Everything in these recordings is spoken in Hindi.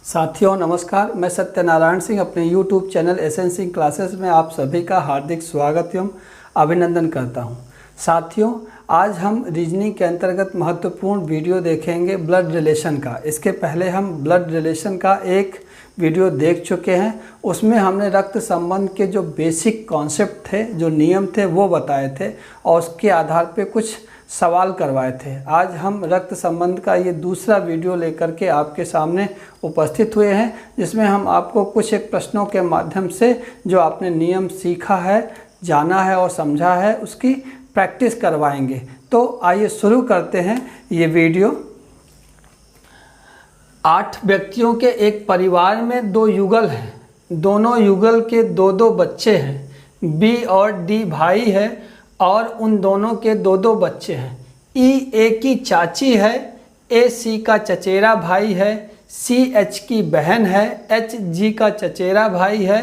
साथियों नमस्कार, मैं सत्यनारायण सिंह अपने YouTube channel SN Singh classes में आप सभी का हार्दिक स्वागत एवं अभिनंदन करता हूं। साथियों, आज हम रीजनिंग के अंतर्गत महत्वपूर्ण वीडियो देखेंगे ब्लड रिलेशन का। इसके पहले हम ब्लड रिलेशन का एक वीडियो देख चुके हैं। उसमें हमने रक्त संबंध के जो बेसिक कॉन्सेप्ट थे, जो नियम थे, वो बताए थे और उसके आधार पे कुछ सवाल करवाए थे। आज हम रक्त संबंध का ये दूसरा वीडियो लेकर के आपके सामने उपस्थित हुए हैं, जिसमें हम आपको कुछ एक प्रश्नों के माध्यम से जो आपने नियम सीखा है, जाना है और समझा है, उसकी प्रैक्टिस करवाएंगे। तो आइए शुरू करते हैं ये वीडियो। 8 व्यक्तियों के एक परिवार में 2 युगल हैं। दोनों युगल के 2-2 बच्चे हैं। बी और डी भाई है और उन दोनों के 2-2 बच्चे हैं। ई ए की चाची है, ए सी का चचेरा भाई है, सी एच की बहन है, एच जी का चचेरा भाई है,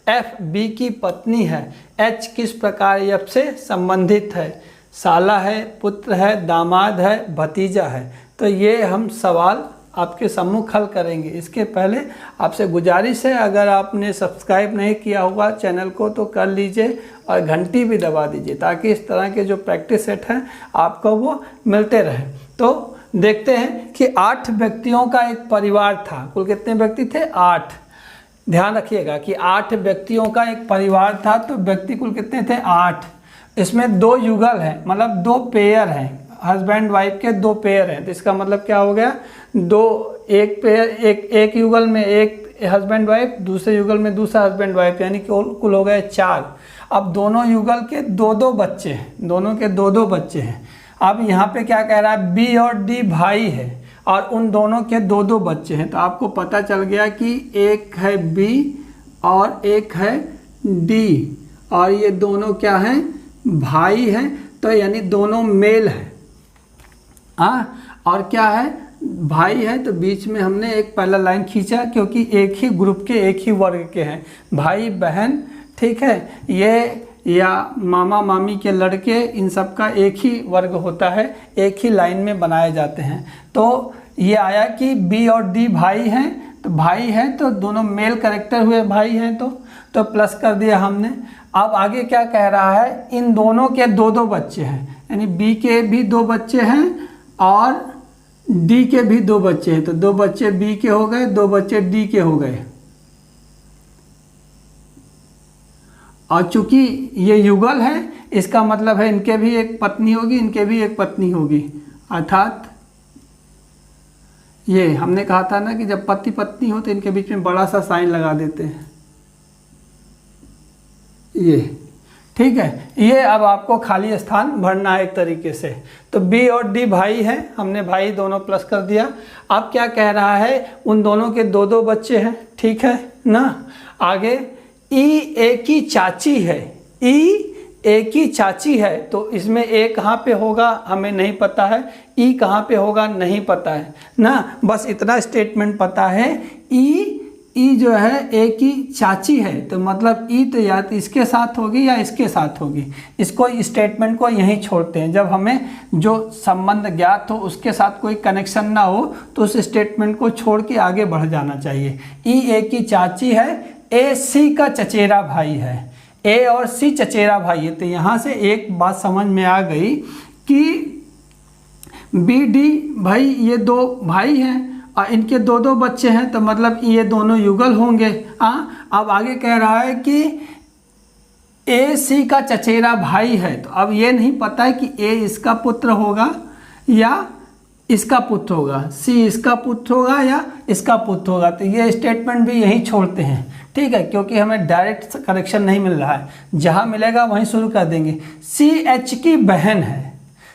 एफ बी की पत्नी है। एच किस प्रकार एफ से संबंधित है? साला है, पुत्र है, दामाद है, भतीजा है। तो ये हम सवाल आपके सम्मुख हल करेंगे। इसके पहले आपसे गुजारिश है, अगर आपने सब्सक्राइब नहीं किया होगा चैनल को तो कर लीजिए और घंटी भी दबा दीजिए, ताकि इस तरह के जो प्रैक्टिस सेट हैं आपको वो मिलते रहे। तो देखते हैं कि 8 व्यक्तियों का एक परिवार था। कुल कितने व्यक्ति थे? 8। ध्यान रखिएगा कि 8 व्यक्तियों का एक परिवार था, तो व्यक्ति कुल कितने थे? 8। इसमें 2 युगल हैं, मतलब 2 पेयर हैं। हस्बैंड वाइफ के 2 पेयर हैं। तो इसका मतलब क्या हो गया? एक पेयर, एक युगल में एक हस्बैंड वाइफ, दूसरे युगल में दूसरा हस्बैंड वाइफ, यानी कि कुल हो गए 4। अब दोनों युगल के 2-2 बच्चे हैं। दोनों के 2-2 बच्चे हैं। अब यहाँ पे क्या कह रहा है? बी और डी भाई है और उन दोनों के 2-2 बच्चे हैं। तो आपको पता चल गया कि एक है बी और एक है डी, और ये दोनों क्या हैं? भाई हैं। तो यानी दोनों मेल हैं। और क्या है? भाई है। तो बीच में हमने एक पहला लाइन खींचा, क्योंकि एक ही ग्रुप के, एक ही वर्ग के हैं। भाई बहन, ठीक है, ये या मामा मामी के लड़के, इन सब का एक ही वर्ग होता है, एक ही लाइन में बनाए जाते हैं। तो ये आया कि बी और डी भाई हैं। तो भाई हैं तो दोनों मेल कैरेक्टर हुए, भाई हैं तो प्लस कर दिया हमने। अब आगे क्या कह रहा है? इन दोनों के 2-2 बच्चे हैं, यानी बी के भी 2 बच्चे हैं और डी के भी 2 बच्चे हैं। तो 2 बच्चे बी के हो गए, 2 बच्चे डी के हो गए। और चूंकि ये युगल है, इसका मतलब है इनके भी एक पत्नी होगी, इनके भी एक पत्नी होगी। अर्थात ये हमने कहा था ना कि जब पति पत्नी हो तो इनके बीच में बड़ा सा साइन लगा देते हैं, ये, ठीक है। ये अब आपको खाली स्थान भरना है एक तरीके से। तो बी और डी भाई हैं, हमने भाई दोनों प्लस कर दिया। अब क्या कह रहा है? उन दोनों के 2-2 बच्चे हैं, ठीक है ना। आगे ई ए की चाची है। ई ए की चाची है, तो इसमें ए कहाँ पे होगा हमें नहीं पता है, ई कहाँ पे होगा नहीं पता है ना। बस इतना स्टेटमेंट पता है, ई जो है ए की चाची है, तो मतलब ई तो या तो इसके साथ होगी या इसके साथ होगी। इसको स्टेटमेंट को यहीं छोड़ते हैं। जब हमें जो संबंध ज्ञात हो, उसके साथ कोई कनेक्शन ना हो, तो उस स्टेटमेंट को छोड़ के आगे बढ़ जाना चाहिए। ई ए की चाची है, ए सी का चचेरा भाई है। ए और सी चचेरा भाई है। तो यहाँ से एक बात समझ में आ गई कि बी डी भाई, ये 2 भाई हैं और इनके 2-2 बच्चे हैं, तो मतलब ये दोनों युगल होंगे। अब आगे कह रहा है कि ए सी का चचेरा भाई है। तो अब ये नहीं पता है कि ए इसका पुत्र होगा या इसका पुत्र होगा, सी इसका पुत्र होगा या इसका पुत्र होगा। तो ये स्टेटमेंट भी यहीं छोड़ते हैं, ठीक है, क्योंकि हमें डायरेक्ट करेक्शन नहीं मिल रहा है। जहाँ मिलेगा वहीं शुरू कर देंगे। सी एच की बहन है।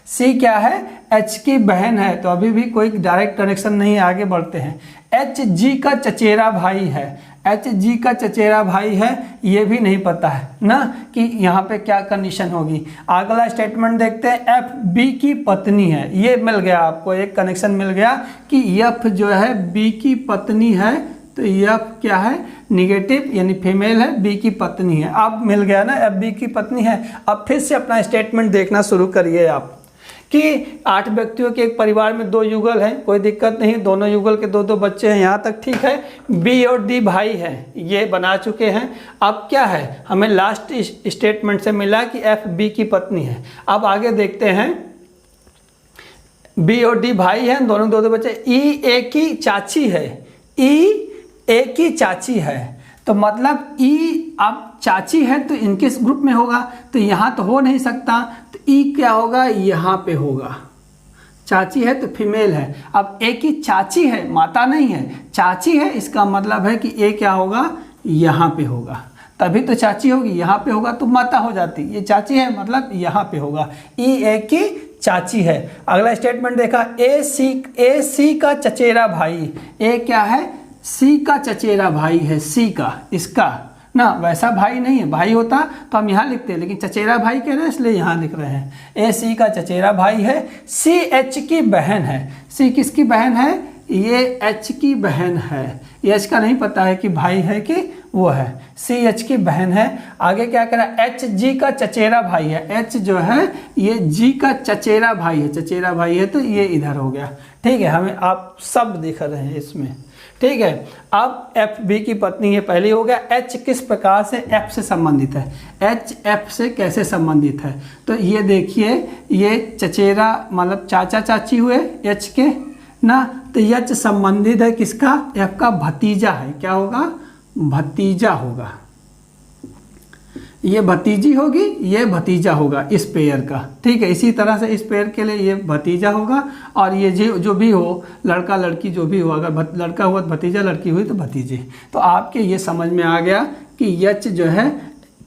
सी क्या है? एच की बहन है। तो अभी भी कोई डायरेक्ट कनेक्शन नहीं, आगे बढ़ते हैं। एच जी का चचेरा भाई है। एच जी का चचेरा भाई है, ये भी नहीं पता है ना कि यहाँ पे क्या कंडीशन होगी। अगला स्टेटमेंट देखते हैं। एफ बी की पत्नी है। ये मिल गया आपको, एक कनेक्शन मिल गया कि एफ जो है बी की पत्नी है। तो एफ क्या है? निगेटिव, यानी फीमेल है, बी की पत्नी है। अब मिल गया ना, एफ बी की पत्नी है। अब फिर से अपना स्टेटमेंट देखना शुरू करिए आप कि 8 व्यक्तियों के एक परिवार में 2 युगल हैं, कोई दिक्कत नहीं, दोनों युगल के 2-2 बच्चे हैं, यहाँ तक ठीक है। बी और डी भाई हैं, ये बना चुके हैं। अब क्या है, हमें लास्ट स्टेटमेंट से मिला कि एफ बी की पत्नी है। अब आगे देखते हैं, बी और डी भाई हैं, दोनों 2-2 बच्चे। ई ए की चाची है, ई ए की चाची है, तो मतलब ई अब चाची है तो इनके ग्रुप में होगा, तो यहाँ तो हो नहीं सकता, तो ई क्या होगा, यहाँ पे होगा। चाची है तो फीमेल है। अब ए की चाची है, माता नहीं है, चाची है, इसका मतलब है कि ए क्या होगा, यहाँ पे होगा, तभी तो चाची होगी, यहाँ पे होगा तो माता हो जाती। ये चाची है मतलब यहाँ पे होगा, ई ए की चाची है। अगला स्टेटमेंट देखा, ए सी का चचेरा भाई, ए क्या है, सी का चचेरा भाई है, सी का, इसका ना, वैसा भाई नहीं है, भाई होता तो हम यहाँ लिखते हैं, लेकिन चचेरा भाई कह रहे हैं इसलिए यहाँ लिख रहे हैं। ए सी का चचेरा भाई है। सी एच की बहन है, सी किसकी बहन है, ये एच की बहन है। एच का नहीं पता है कि भाई है कि वो है, सी एच की बहन है। आगे क्या करा, एच जी का चचेरा भाई है, एच जो है ये जी का चचेरा भाई है, चचेरा भाई है तो ये इधर हो गया। ठीक है, हमें आप सब दिख रहे हैं इसमें। ठीक है, अब एफ बी की पत्नी है, पहले हो गया। एच किस प्रकार से एफ से संबंधित है, एच एफ से कैसे संबंधित है, तो ये देखिए, ये चचेरा मतलब चाचा चाची हुए एच के ना, तो एच संबंधित है किसका, एफ का भतीजा है, क्या होगा, भतीजा होगा। ये भतीजी होगी, ये भतीजा होगा इस पेयर का। ठीक है, इसी तरह से इस पेयर के लिए ये भतीजा होगा, और ये जो भी हो, लड़का लड़की जो भी हो, अगर लड़का हुआ तो भतीजा, लड़की हुई तो भतीजी। तो आपके ये समझ में आ गया कि एच जो है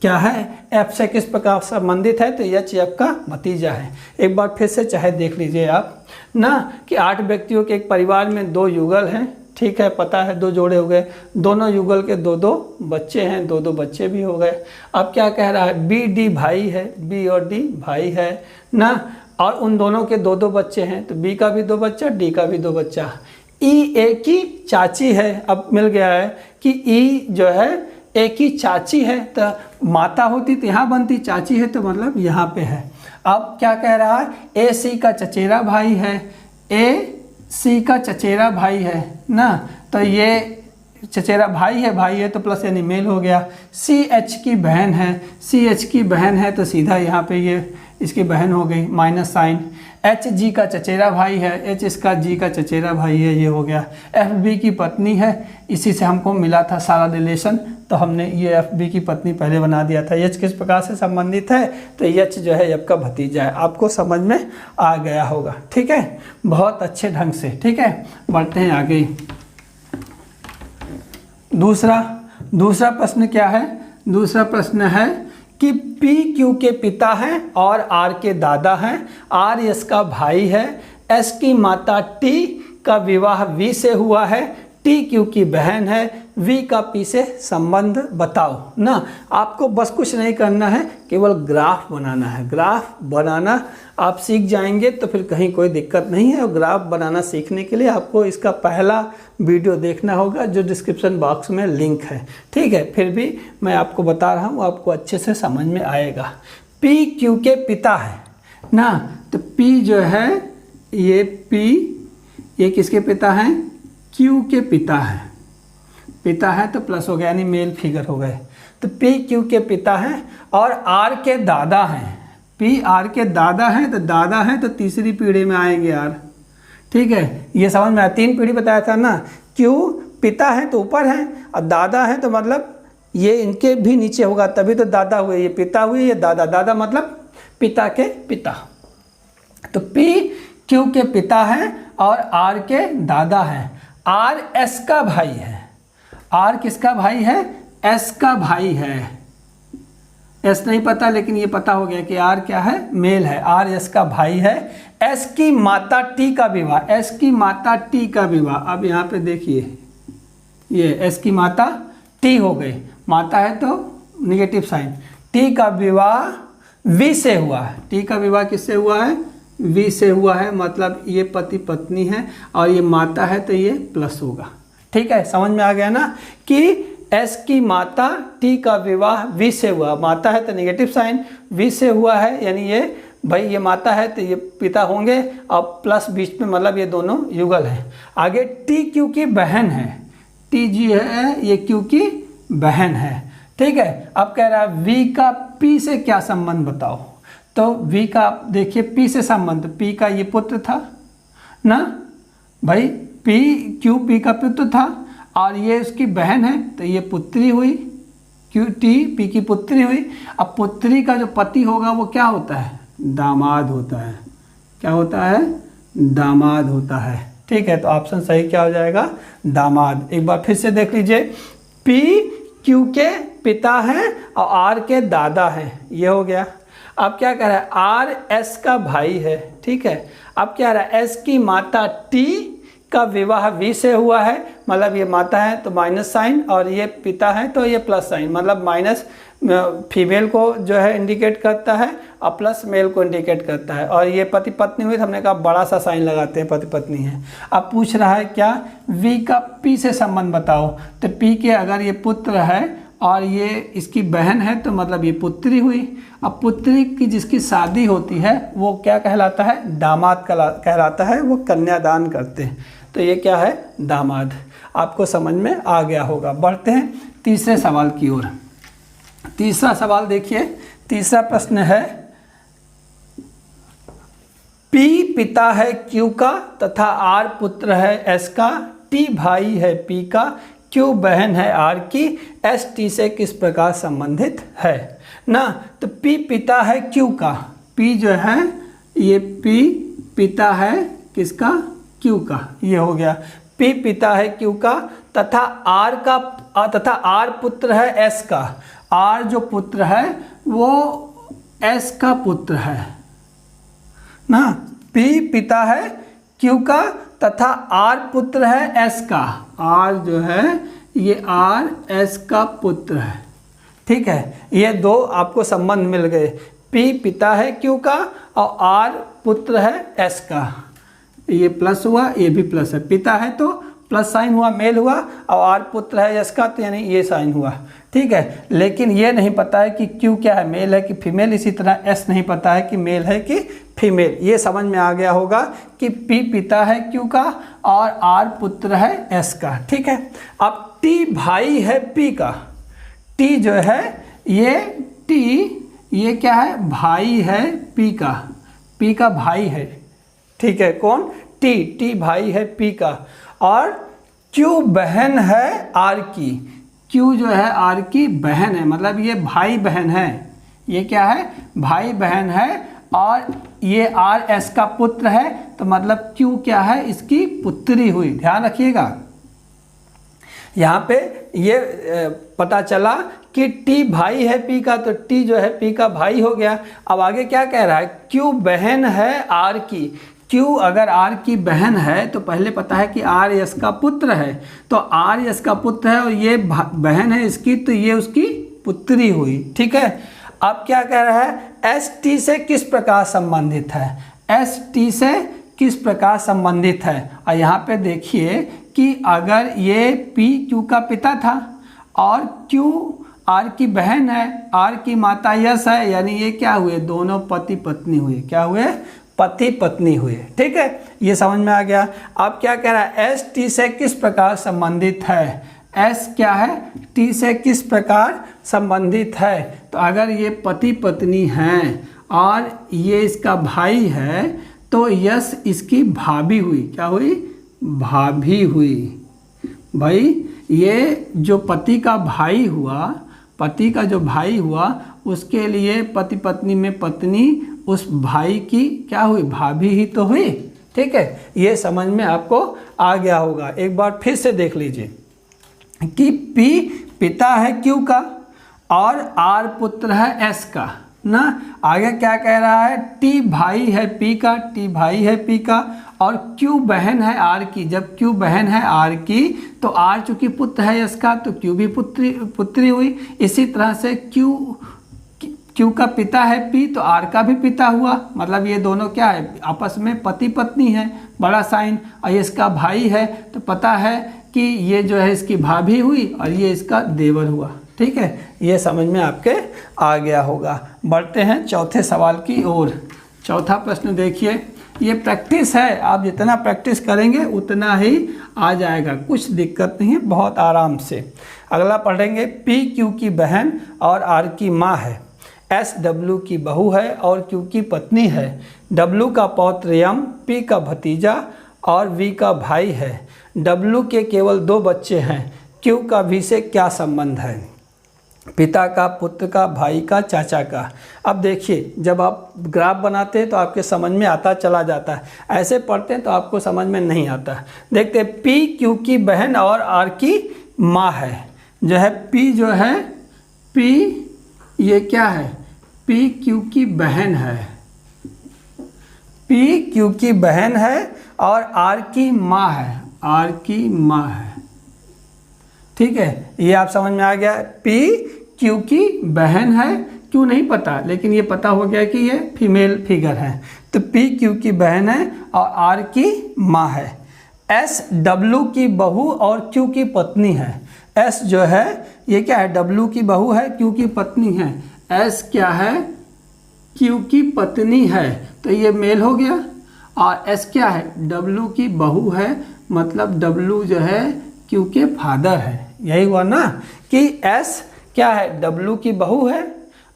क्या है, एफ से किस प्रकार संबंधित है, तो एच एफ का भतीजा है। एक बार फिर से चाहे देख लीजिए आप ना, कि 8 व्यक्तियों के एक परिवार में 2 युगल हैं। ठीक है, पता है 2 जोड़े हो गए, दोनों युगल के 2-2 बच्चे हैं, 2-2 बच्चे भी हो गए। अब क्या कह रहा है, बी डी भाई है, बी और डी भाई है ना, और उन दोनों के 2-2 बच्चे हैं, तो बी का भी 2 बच्चा, डी का भी 2 बच्चा। ई ए की चाची है, अब मिल गया है कि ई जो है ए की चाची है, तो माता होती तो यहाँ बनती, चाची है तो मतलब यहाँ पे है। अब क्या कह रहा है, ए सी का चचेरा भाई है, ए सी का चचेरा भाई है ना, तो ये चचेरा भाई है तो प्लस यानी मेल हो गया। सी एच की बहन है, सी एच की बहन है तो सीधा यहाँ पे ये इसकी बहन हो गई, माइनस साइन। एच जी का चचेरा भाई है, एच इसका जी का चचेरा भाई है, ये हो गया। एफ बी की पत्नी है, इसी से हमको मिला था सारा रिलेशन, तो हमने ये एफ बी की पत्नी पहले बना दिया था। एच किस प्रकार से संबंधित है, तो एच जो है एफ का भतीजा है। आपको समझ में आ गया होगा। ठीक है, बहुत अच्छे ढंग से। ठीक है, बढ़ते हैं आगे। दूसरा प्रश्न क्या है, दूसरा प्रश्न है कि पी क्यू के पिता हैं और आर के दादा हैं, आर एस का भाई है, एस की माता टी का विवाह वी से हुआ है, टी क्यू की बहन है, वी का पी से संबंध बताओ ना। आपको बस कुछ नहीं करना है, केवल ग्राफ बनाना है। ग्राफ बनाना आप सीख जाएंगे तो फिर कहीं कोई दिक्कत नहीं है। और ग्राफ बनाना सीखने के लिए आपको इसका पहला वीडियो देखना होगा, जो डिस्क्रिप्शन बॉक्स में लिंक है। ठीक है, फिर भी मैं आपको बता रहा हूँ, आपको अच्छे से समझ में आएगा। पी क्यू के पिता है ना, तो पी जो है ये पी, ये किसके पिता हैं, क्यू के पिता है। पिता है तो प्लस हो गया, यानी मेल फिगर हो गए। तो पी क्यू के पिता हैं और आर के दादा हैं। पी आर के दादा हैं, तो दादा हैं तो तीसरी पीढ़ी में आएंगे आर। ठीक है, ये समझ में आया। 3 पीढ़ी बताया था ना, क्यू पिता है तो ऊपर है, और दादा है तो मतलब ये इनके भी नीचे होगा, तभी तो दादा हुए। ये पिता हुए, ये दादा, दादा मतलब पिता के पिता। तो पी क्यू के पिता हैं और आर के दादा हैं। आर एस का भाई है। आर किसका भाई है, एस का भाई है। एस नहीं पता, लेकिन ये पता हो गया कि आर क्या है, मेल है। आर एस का भाई है। एस की माता टी का विवाह, एस की माता टी का विवाह। अब यहाँ पे देखिए, ये एस की माता टी हो गई, माता है तो निगेटिव साइन। टी का विवाह वी से हुआ है। टी का विवाह किससे हुआ है, वी से हुआ है, मतलब ये पति पत्नी है, और ये माता है तो ये प्लस होगा। ठीक है, समझ में आ गया ना कि एस की माता टी का विवाह वी से हुआ, माता है तो नेगेटिव साइन, वी से हुआ है, यानी ये भाई ये माता है तो ये पिता होंगे, और प्लस बीच में मतलब ये दोनों युगल हैं। आगे टी क्यू की बहन है, टी जी है ये क्यू की बहन है, ठीक है। अब कह रहा है वी का पी से क्या संबंध बताओ, तो वी का देखिए पी से संबंध, पी का ये पुत्र था ना भाई, पी क्यू पी का पुत्र था और ये उसकी बहन है तो ये पुत्री हुई, क्यू टी पी की पुत्री हुई। अब पुत्री का जो पति होगा वो क्या होता है, दामाद होता है। क्या होता है, दामाद होता है, ठीक है। तो ऑप्शन सही क्या हो जाएगा, दामाद। एक बार फिर से देख लीजिए, पी क्यू के पिता हैं और आर के दादा हैं, ये हो गया। अब क्या कह रहा है, आर एस का भाई है, ठीक है। अब क्या रहा है, एस की माता टी का विवाह वी से हुआ है, मतलब ये माता है तो माइनस साइन, और ये पिता है तो ये प्लस साइन, मतलब माइनस फीमेल को जो है इंडिकेट करता है और प्लस मेल को इंडिकेट करता है। और ये पति पत्नी हुई तो हमने कहा बड़ा सा साइन लगाते हैं, पति पत्नी है। अब पूछ रहा है क्या, वी का पी से संबंध बताओ, तो पी के अगर ये पुत्र है और ये इसकी बहन है तो मतलब ये पुत्री हुई। अब पुत्री की जिसकी शादी होती है वो क्या कहलाता है, दामाद कहलाता है, वो कन्यादान करते हैं, तो ये क्या है, दामाद। आपको समझ में आ गया होगा। बढ़ते हैं तीसरे सवाल की ओर। तीसरा सवाल देखिए, तीसरा प्रश्न है, पी पिता है क्यू का तथा आर पुत्र है एस का, टी भाई है पी का, क्यू बहन है आर की, एस टी से किस प्रकार संबंधित है ना। तो पी पिता है क्यू का, पी जो है ये पी पिता है किसका, क्यू का, ये हो गया। पी पिता है क्यू का तथा आर पुत्र है एस का, आर जो पुत्र है वो एस का पुत्र है ना। पी पिता है क्यू का तथा आर पुत्र है एस का, आर जो है ये आर एस का पुत्र है, ठीक है। ये दो आपको संबंध मिल गए, पी पिता है क्यू का और आर पुत्र है एस का, ये प्लस हुआ, ये भी प्लस है, पिता है तो प्लस साइन हुआ, मेल हुआ, और आर पुत्र है एस का तो यानी ये साइन हुआ, ठीक है। लेकिन ये नहीं पता है कि क्यू क्या है, मेल है कि फीमेल, इसी तरह एस नहीं पता है कि मेल है कि फीमेल। ये समझ में आ गया होगा कि पी पिता है क्यू का और आर पुत्र है एस का, ठीक है। अब टी भाई है पी का, टी जो है ये टी ये क्या है, भाई है पी का भाई है, ठीक है। कौन, टी, टी भाई है पी का, और क्यू बहन है आर की, क्यू जो है आर की बहन है, मतलब ये भाई बहन है, ये क्या है, भाई बहन है, और ये आर एस का पुत्र है, तो मतलब क्यू क्या है, इसकी पुत्री हुई। ध्यान रखिएगा, यहाँ पे ये पता चला कि टी भाई है पी का, तो टी जो है पी का भाई हो गया। अब आगे क्या कह रहा है, क्यू बहन है आर की, क्यू अगर आर की बहन है तो पहले पता है कि आर एस का पुत्र है, तो आर एस का पुत्र है और ये बहन है इसकी, तो ये उसकी पुत्री हुई, ठीक है। अब क्या कह रहा है, एस टी से किस प्रकार संबंधित है, एस टी से किस प्रकार संबंधित है। और यहाँ पे देखिए कि अगर ये पी क्यू का पिता था और क्यू आर की बहन है, आर की माता यस है, यानी ये क्या हुए, दोनों पति पत्नी हुए, क्या हुए, पति पत्नी हुए, ठीक है। ये समझ में आ गया। अब क्या कह रहा है, एस टी से किस प्रकार संबंधित है, एस क्या है, टी से किस प्रकार संबंधित है। तो अगर ये पति पत्नी हैं और ये इसका भाई है तो यस इसकी भाभी हुई, क्या हुई, भाभी हुई। भाई ये जो पति का भाई हुआ, पति का जो भाई हुआ उसके लिए पति पत्नी में पत्नी उस भाई की क्या हुई, भाभी ही तो हुई, ठीक है। ये समझ में आपको आ गया होगा। एक बार फिर से देख लीजिए कि पी पिता है क्यू का और आर पुत्र है एस का ना। आगे क्या कह रहा है, टी भाई है पी का, टी भाई है पी का, और क्यू बहन है आर की। जब क्यू बहन है आर की तो आर चूंकि पुत्र है एस का तो क्यू भी पुत्री हुई। इसी तरह से क्यू का पिता है पी तो आर का भी पिता हुआ, मतलब ये दोनों क्या है, आपस में पति पत्नी है, बड़ा साइन। और ये इसका भाई है तो पता है कि ये जो है इसकी भाभी हुई और ये इसका देवर हुआ, ठीक है। ये समझ में आपके आ गया होगा। बढ़ते हैं चौथे सवाल की ओर। चौथा प्रश्न देखिए, ये प्रैक्टिस है, आप जितना प्रैक्टिस करेंगे उतना ही आ जाएगा, कुछ दिक्कत नहीं है, बहुत आराम से। अगला पढ़ेंगे, पी क्यू की बहन और आर की माँ है, एस डब्ल्यू की बहू है और क्यू की पत्नी है, डब्ल्यू का पौत्र एम, पी का भतीजा और वी का भाई है, डब्ल्यू के केवल 2 बच्चे हैं, क्यू का वी से क्या संबंध है? पिता का, पुत्र का, भाई का, चाचा का। अब देखिए, जब आप ग्राफ बनाते हैं तो आपके समझ में आता चला जाता है, ऐसे पढ़ते हैं तो आपको समझ में नहीं आता। देखते हैं, पी क्यू की बहन और आर की माँ है, जो है पी, जो है पी, ये क्या है, पी क्यू की बहन है, पी क्यू की बहन है और आर की माँ है, आर की माँ है। ठीक है, ये आप समझ में आ गया। पी क्यू की बहन है, क्यों नहीं पता, लेकिन ये पता हो गया कि ये फीमेल फिगर है, तो पी क्यू की बहन है और आर की माँ है। एस डब्ल्यू की बहू और क्यू की पत्नी है। एस जो है ये क्या है, डब्ल्यू की बहू है, क्यू की पत्नी है। एस क्या है, क्यू की पत्नी है, तो ये मेल हो गया। और एस क्या है, डब्ल्यू की बहू है, मतलब डब्ल्यू जो है क्यू के फादर है। यही हुआ ना कि एस क्या है, डब्ल्यू की बहू है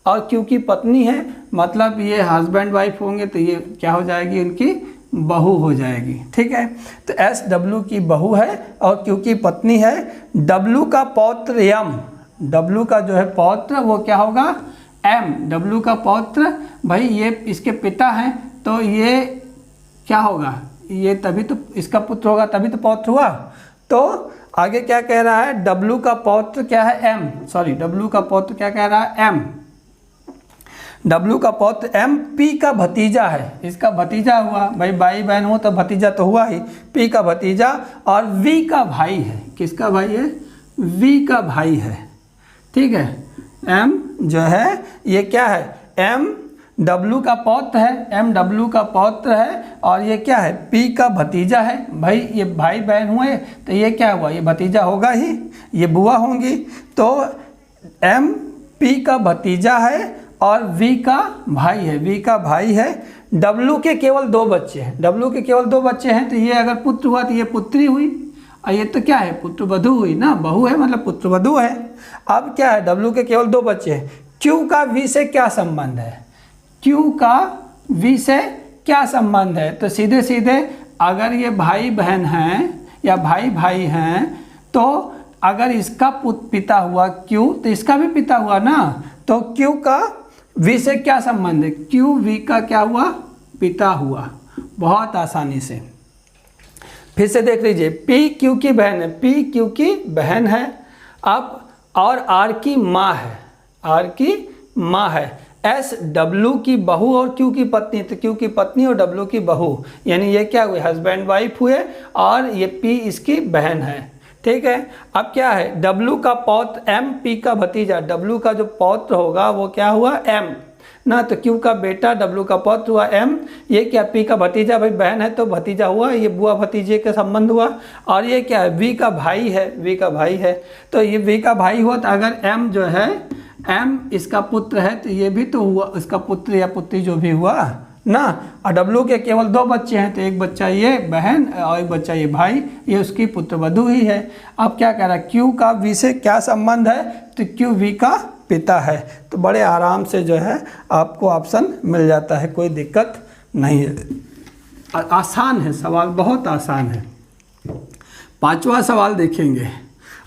और क्यू की पत्नी है, मतलब ये हस्बैंड वाइफ होंगे, तो ये क्या हो जाएगी, इनकी बहू हो जाएगी। ठीक है, तो एस डब्ल्यू की बहू है और क्यू की पत्नी है। डब्ल्यू का पौत्र एम, डब्ल्यू का जो है पौत्र वो क्या होगा, एम। डब्ल्यू का पौत्र, भाई ये इसके पिता हैं, तो ये क्या होगा, ये तभी तो इसका पुत्र होगा, तभी तो पौत्र हुआ। तो आगे क्या कह रहा है, डब्ल्यू का पौत्र क्या है, एम, सॉरी, डब्ल्यू का पौत्र क्या कह रहा है, एम। डब्ल्यू का पौत्र एम, पी का भतीजा है, इसका भतीजा हुआ, भाई बहन हो तो भतीजा तो हुआ ही, पी का भतीजा और वी का भाई है। किसका भाई है, वी का भाई है। ठीक है, एम जो है ये क्या है, एम डब्ल्यू का पौत्र है, एम डब्ल्यू का पौत्र है और ये क्या है, पी का भतीजा है। भाई ये भाई बहन हुए तो ये क्या हुआ, ये भतीजा होगा ही, ये बुआ होंगी। तो एम पी का भतीजा है और वी का भाई है, वी का भाई है। डब्ल्यू के केवल 2 बच्चे हैं, डब्ल्यू के केवल 2 बच्चे हैं, तो ये अगर पुत्र हुआ तो ये पुत्री हुई, और ये तो क्या है, पुत्रवधू हुई ना, बहू है मतलब पुत्रवधू है। अब क्या है, डब्ल्यू के केवल 2 बच्चे हैं, क्यू का वी से क्या संबंध है, क्यू का वी से क्या संबंध है, तो सीधे सीधे अगर ये भाई बहन हैं या भाई भाई हैं, तो अगर इसका पिता हुआ क्यू तो इसका भी पिता हुआ ना, तो क्यू का वी से क्या संबंध है, क्यू वी का क्या हुआ, पिता हुआ। बहुत आसानी से फिर से देख लीजिए, पी क्यू की बहन है, पी क्यू की बहन है, अब और आर की माँ है, आर की माँ है। एस डब्ल्यू की बहू और क्यू की पत्नी, तो क्यू की पत्नी और डब्ल्यू की बहू, यानी ये क्या हुए, हस्बैंड वाइफ हुए, और ये पी इसकी बहन है। ठीक है, अब क्या है, डब्ल्यू का पौत्र एम, पी का भतीजा, डब्ल्यू का जो पौत्र होगा वो क्या हुआ, एम ना, तो क्यू का बेटा, डब्ल्यू का पौत्र हुआ एम, ये क्या पी का भतीजा, भाई बहन है तो भतीजा हुआ, ये बुआ भतीजे का संबंध हुआ। और ये क्या है, वी का भाई है, वी का भाई है, तो ये वी का भाई हुआ, तो अगर एम जो है, एम इसका पुत्र है, तो ये भी तो हुआ इसका पुत्र या पुत्री जो भी हुआ ना। और डब्ल्यू के केवल 2 बच्चे हैं, तो एक बच्चा ये बहन और एक बच्चा ये भाई, ये उसकी पुत्रवधू ही है। अब क्या कह रहा है, क्यू का वी से क्या संबंध है, तो क्यू वी का पिता है। तो बड़े आराम से जो है आपको ऑप्शन मिल जाता है, कोई दिक्कत नहीं है, आसान है सवाल, बहुत आसान है। 5वां सवाल देखेंगे।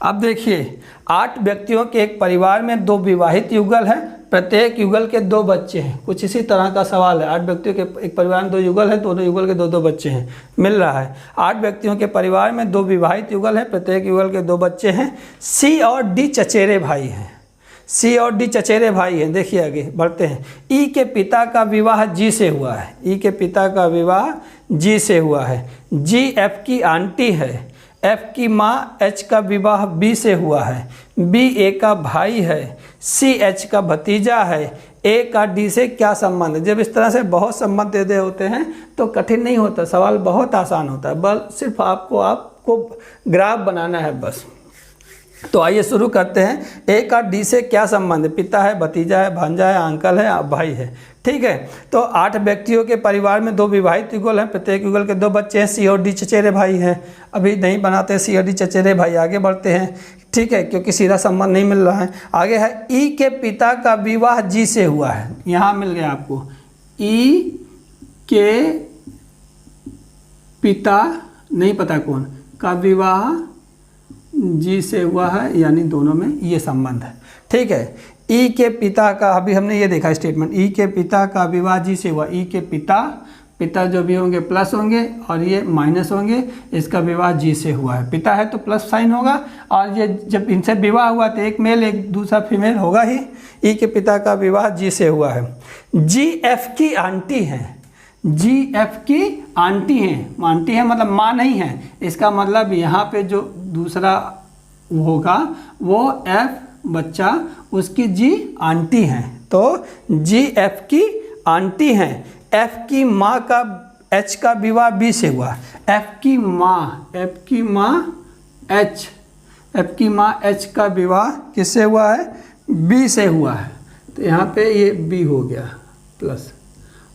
अब देखिए, 8 व्यक्तियों के एक परिवार में 2 विवाहित युगल हैं, प्रत्येक युगल के 2 बच्चे हैं। कुछ इसी तरह का सवाल है, 8 व्यक्तियों के एक परिवार में 2 युगल हैं, दोनों युगल के 2-2 बच्चे हैं, मिल रहा है। 8 व्यक्तियों के परिवार में 2 विवाहित युगल हैं, प्रत्येक युगल के 2 बच्चे हैं। सी और डी चचेरे भाई हैं, सी और डी चचेरे भाई हैं। देखिए आगे बढ़ते हैं। ई के पिता का विवाह जी से हुआ है, ई के पिता का विवाह जी से हुआ है। जी एफ की आंटी है, एफ की माँ, एच का विवाह बी से हुआ है, बी ए का भाई है, सी एच का भतीजा है, ए का डी से क्या संबंध है। जब इस तरह से बहुत संबंध दे दे होते हैं तो कठिन नहीं होता, सवाल बहुत आसान होता है, बस सिर्फ आपको ग्राफ बनाना है बस। तो आइए शुरू करते हैं। ए का डी से क्या संबंध है? पिता है, भतीजा है, भांजा है, अंकल है, भाई है। ठीक है, तो 8 व्यक्तियों के परिवार में 2 विवाहित युगल हैं, प्रत्येक युगल के 2 बच्चे हैं। सी और डी चचेरे भाई हैं। अभी नहीं बनाते सी और डी चचेरे भाई, आगे बढ़ते हैं। ठीक है, क्योंकि सीधा संबंध नहीं मिल रहा है। आगे है ई के पिता का विवाह जी से हुआ है। यहाँ मिल गया आपको, ई के पिता नहीं पता कौन का विवाह जी से हुआ है, यानी दोनों में ये संबंध है। ठीक है, ई के पिता का, अभी हमने ये देखा स्टेटमेंट, ई के पिता का विवाह जी से हुआ। ई के पिता जो भी होंगे प्लस होंगे और ये माइनस होंगे, इसका विवाह जी से हुआ है। पिता है तो प्लस साइन होगा, और ये जब इनसे विवाह हुआ तो एक मेल एक दूसरा फीमेल होगा ही। ई के पिता का विवाह जी से हुआ है। जी एफ की आंटी हैं। जी एफ की आंटी हैं, आंटी है मतलब माँ नहीं है, इसका मतलब यहाँ पे जो दूसरा होगा वो एफ बच्चा, उसकी जी आंटी हैं। तो जी एफ की आंटी हैं। एफ की माँ का एच का विवाह बी से हुआ। एफ की माँ एफ की माँ एच का विवाह किससे हुआ है? बी से हुआ है। तो यहाँ पे ये बी हो गया प्लस,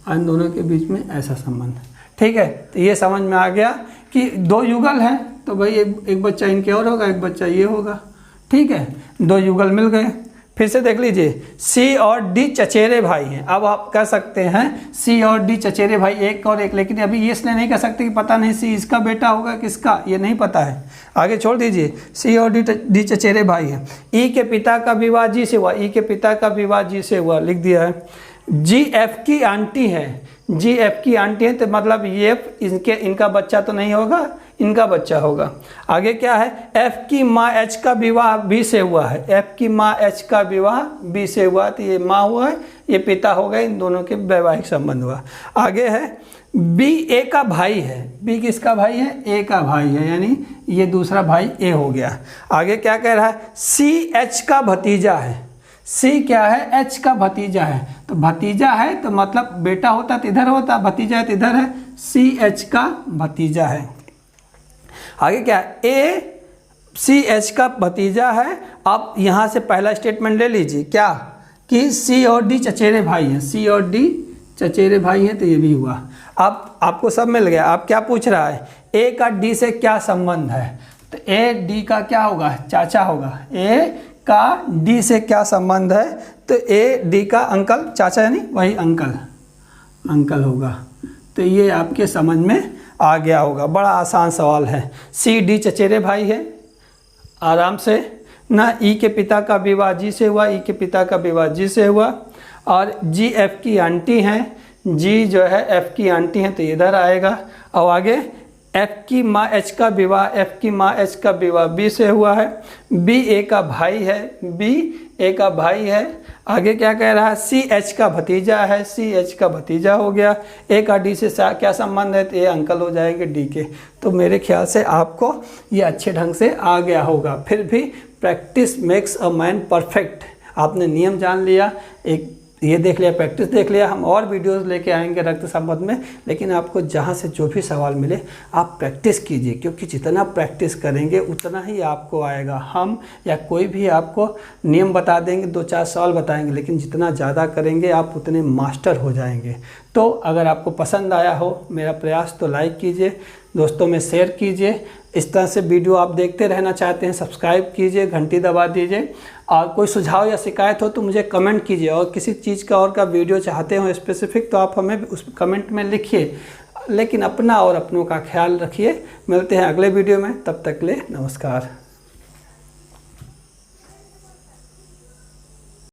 इन दोनों के बीच में ऐसा संबंध। ठीक है, तो ये समझ में आ गया कि 2 युगल हैं तो भाई एक बच्चा इनके और होगा, एक बच्चा ये होगा। ठीक है, 2 युगल मिल गए। फिर से देख लीजिए, सी और डी चचेरे भाई हैं। अब आप कह सकते हैं सी और डी चचेरे भाई, एक और एक, लेकिन अभी ये इसलिए नहीं कह सकते कि पता नहीं सी इसका बेटा होगा किसका, ये नहीं पता है। आगे छोड़ दीजिए, सी और डी चचेरे भाई हैं। ई के पिता का विवाह जी से हुआ। ई के पिता का विवाह जी से हुआ, लिख दिया है। जी एफ की आंटी है। जी एफ की आंटी है तो मतलब ये इनका बच्चा तो नहीं होगा, इनका बच्चा होगा। आगे क्या है? एफ की माँ एच का विवाह बी से हुआ है। एफ की माँ एच का विवाह बी से हुआ, तो ये माँ हुआ है, ये पिता हो गए, इन दोनों के वैवाहिक संबंध हुआ। आगे है बी ए का भाई है। बी किसका भाई है? ए का भाई है, यानी ये दूसरा भाई ए हो गया। आगे क्या कह रहा है? सी एच का भतीजा है। सी क्या है? एच का भतीजा है। तो भतीजा है तो मतलब बेटा होता तो इधर होता, भतीजा है तो इधर है। सी एच का भतीजा है। आगे क्या है? ए सी एच का भतीजा है। आप यहाँ से पहला स्टेटमेंट ले लीजिए, क्या कि सी और डी चचेरे भाई हैं। सी और डी चचेरे भाई हैं, तो ये भी हुआ। अब आपको सब मिल गया। आप क्या पूछ रहा है? ए का डी से क्या संबंध है? तो ए डी का क्या होगा? चाचा होगा। ए का डी से क्या संबंध है? तो ए डी का अंकल, चाचा यानी वही अंकल होगा। तो ये आपके समझ में आ गया होगा। बड़ा आसान सवाल है। सी डी चचेरे भाई है, आराम से ना। ई के पिता का विवाह जी से हुआ। ई के पिता का विवाह जी से हुआ। और जी एफ की आंटी हैं। जी जो है एफ की आंटी हैं, तो इधर आएगा। और आगे एफ की माँ एच का विवाह, एफ की माँ एच का विवाह बी से हुआ है। बी ए का भाई है। बी ए का भाई है। आगे क्या कह रहा है? सी एच का भतीजा है। सी एच का भतीजा हो गया। ए का डी से क्या संबंध है? तो ये अंकल हो जाएंगे डी के। तो मेरे ख्याल से आपको ये अच्छे ढंग से आ गया होगा। फिर भी practice makes a man perfect. आपने नियम जान लिया, एक ये देख लिया, प्रैक्टिस देख लिया। हम और वीडियोस लेके आएंगे रक्त संबंध में, लेकिन आपको जहाँ से जो भी सवाल मिले आप प्रैक्टिस कीजिए, क्योंकि जितना प्रैक्टिस करेंगे उतना ही आपको आएगा। हम या कोई भी आपको नियम बता देंगे, 2-4 सवाल बताएंगे, लेकिन जितना ज़्यादा करेंगे आप उतने मास्टर हो जाएंगे। तो अगर आपको पसंद आया हो मेरा प्रयास तो लाइक कीजिए, दोस्तों में शेयर कीजिए। इस तरह से वीडियो आप देखते रहना चाहते हैं, सब्सक्राइब कीजिए, घंटी दबा दीजिए। और कोई सुझाव या शिकायत हो तो मुझे कमेंट कीजिए, और किसी चीज़ का और का वीडियो चाहते हो स्पेसिफिक तो आप हमें उस कमेंट में लिखिए। लेकिन अपना और अपनों का ख्याल रखिए। मिलते हैं अगले वीडियो में, तब तक ले नमस्कार।